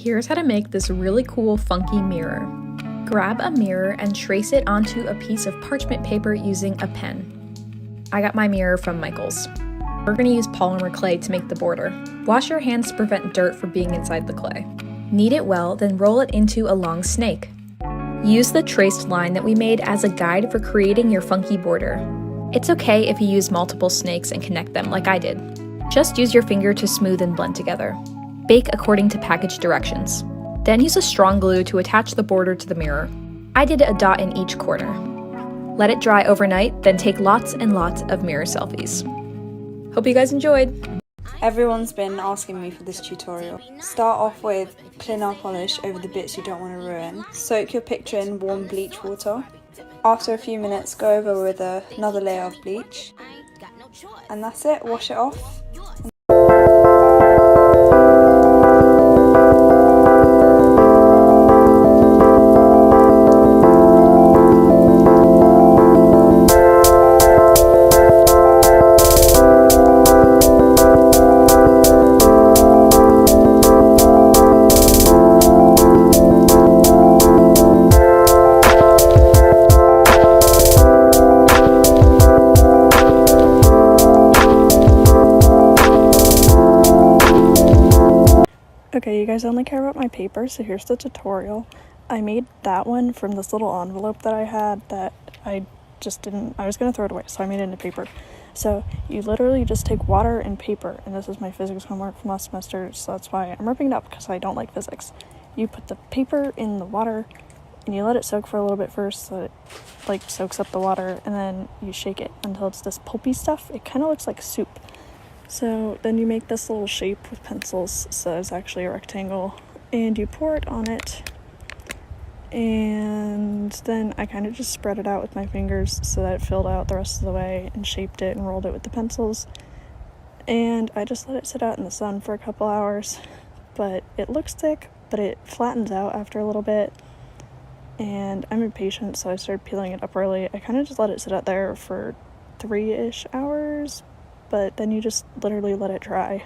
Here's how to make this really cool funky mirror. Grab a mirror and trace it onto a piece of parchment paper using a pen. I got my mirror from Michael's. We're going to use polymer clay to make the border. Wash your hands to prevent dirt from being inside the clay. Knead it well, then roll it into a long snake. Use the traced line that we made as a guide for creating your funky border. It's okay if you use multiple snakes and connect them like I did. Just use your finger to smooth and blend together. Bake according to package directions. Then use a strong glue to attach the border to the mirror. I did a dot in each corner. Let it dry overnight, then take lots and lots of mirror selfies. Hope you guys enjoyed! Everyone's been asking me for this tutorial. Start off with clear nail polish over the bits you don't want to ruin. Soak your picture in warm bleach water. After a few minutes, go over with another layer of bleach. And that's it, wash it off. Okay, you guys only care about my paper, so here's the tutorial. I made that one from this little envelope that I had that I was going to throw it away, so I made it into paper. So you literally just take water and paper, and this is my physics homework from last semester, so that's why I'm ripping it up, because I don't like physics. You put the paper in the water, and you let it soak for a little bit first, so it soaks up the water, and then you shake it until it's this pulpy stuff. It kind of looks like soup. So then you make this little shape with pencils, so it's actually a rectangle, and you pour it on it, and then I kind of just spread it out with my fingers so that it filled out the rest of the way, and shaped it and rolled it with the pencils, and I just let it sit out in the sun for a couple hours. But it looks thick, but it flattens out after a little bit, and I'm impatient, so I started peeling it up early. I kind of just let it sit out there for 3-ish hours, but then you just literally let it dry.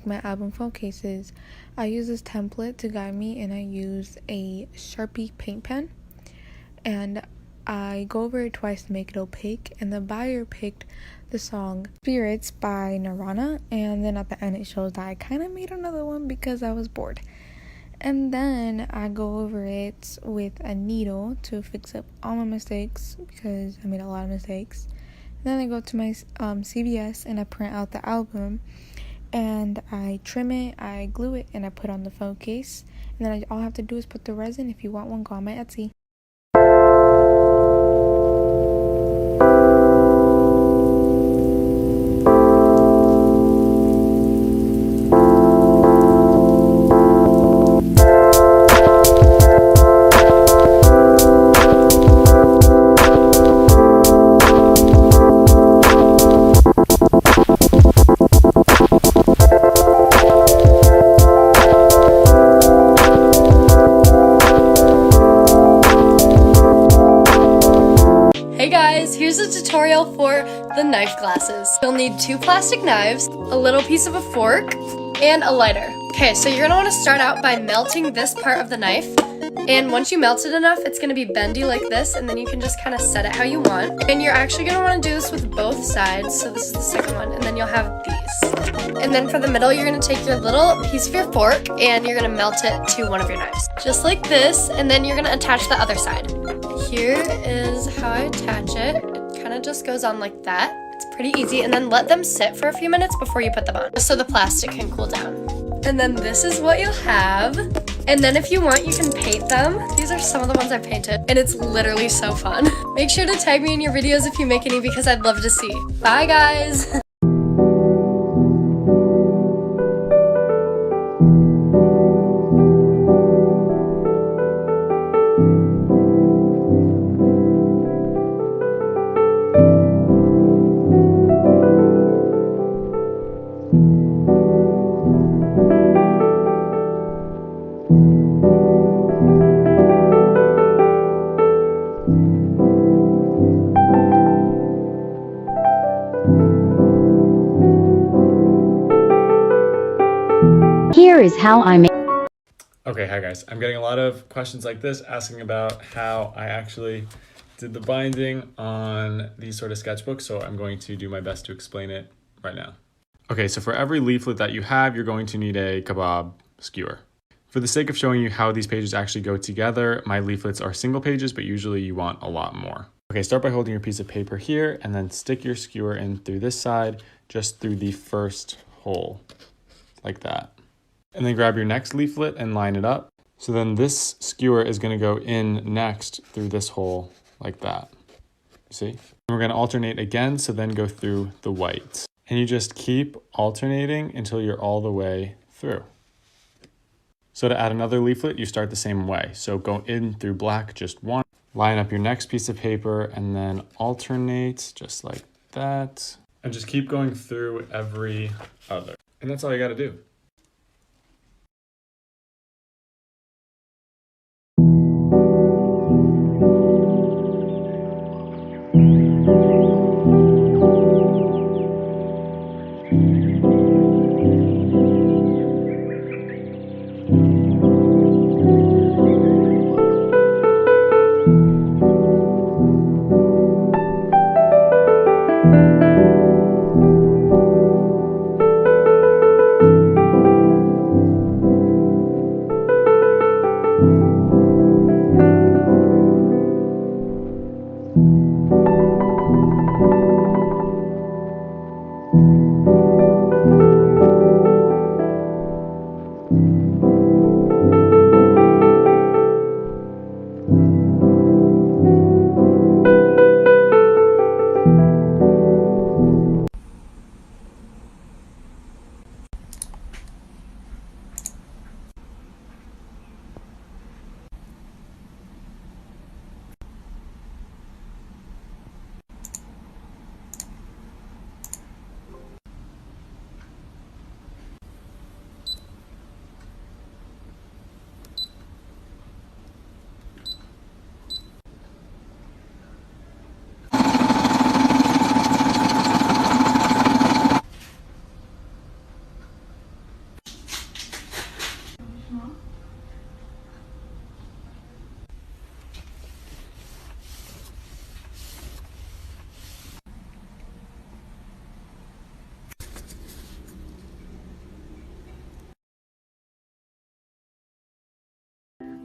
My album phone cases. I use this template to guide me, and I use a Sharpie paint pen, and I go over it twice to make it opaque. And the buyer picked the song Spirits by Nirvana, and then at the end it shows that I kind of made another one because I was bored. And then I go over it with a needle to fix up all my mistakes because I made a lot of mistakes. And then I go to my CVS and I print out the album, and I trim it, I glue it, and I put on the phone case. And then all I have to do is put the resin. If you want one, go on my Etsy. Here's a tutorial for the knife glasses. You'll need 2 plastic knives, a little piece of a fork, and a lighter. Okay, so you're gonna wanna start out by melting this part of the knife. And once you melt it enough, it's gonna be bendy like this, and then you can just kind of set it how you want. And you're actually gonna wanna do this with both sides. So this is the second one, and then you'll have these. And then for the middle, you're gonna take your little piece of your fork, and you're gonna melt it to one of your knives. Just like this, and then you're gonna attach the other side. Here is how I attach it. It kind of just goes on like that. It's pretty easy, and then let them sit for a few minutes before you put them on, just so the plastic can cool down. And then this is what you'll have. And then if you want, you can paint them. These are some of the ones I painted, and it's literally so fun. Make sure to tag me in your videos if you make any because I'd love to see. Bye guys! Here is how I make. Okay, hi guys. I'm getting a lot of questions like this asking about how I actually did the binding on these sort of sketchbooks, so I'm going to do my best to explain it right now. Okay, so for every leaflet that you have, you're going to need a kebab skewer. For the sake of showing you how these pages actually go together, my leaflets are single pages, but usually you want a lot more. Okay, start by holding your piece of paper here and then stick your skewer in through this side, just through the first hole, like that. And then grab your next leaflet and line it up. So then this skewer is going to go in next through this hole like that. See? And we're going to alternate again, so then go through the white. And you just keep alternating until you're all the way through. So to add another leaflet, you start the same way. So go in through black just one, line up your next piece of paper, and then alternate just like that. And just keep going through every other. And that's all you got to do.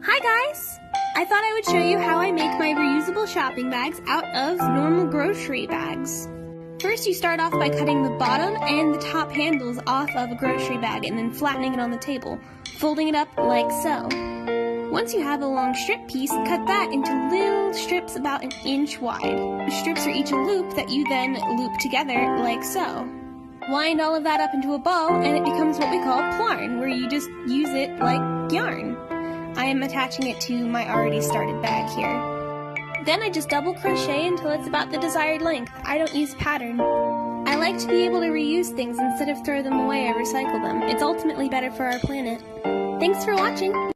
Hi guys! I thought I would show you how I make my reusable shopping bags out of normal grocery bags. First you start off by cutting the bottom and the top handles off of a grocery bag and then flattening it on the table, folding it up like so. Once you have a long strip piece, cut that into little strips about 1 inch wide. The strips are each a loop that you then loop together like so. Wind all of that up into a bow and it becomes what we call plarn, where you just use it like yarn. I am attaching it to my already started bag here. Then I just double crochet until it's about the desired length. I don't use pattern. I like to be able to reuse things instead of throw them away or recycle them. It's ultimately better for our planet. Thanks for watching!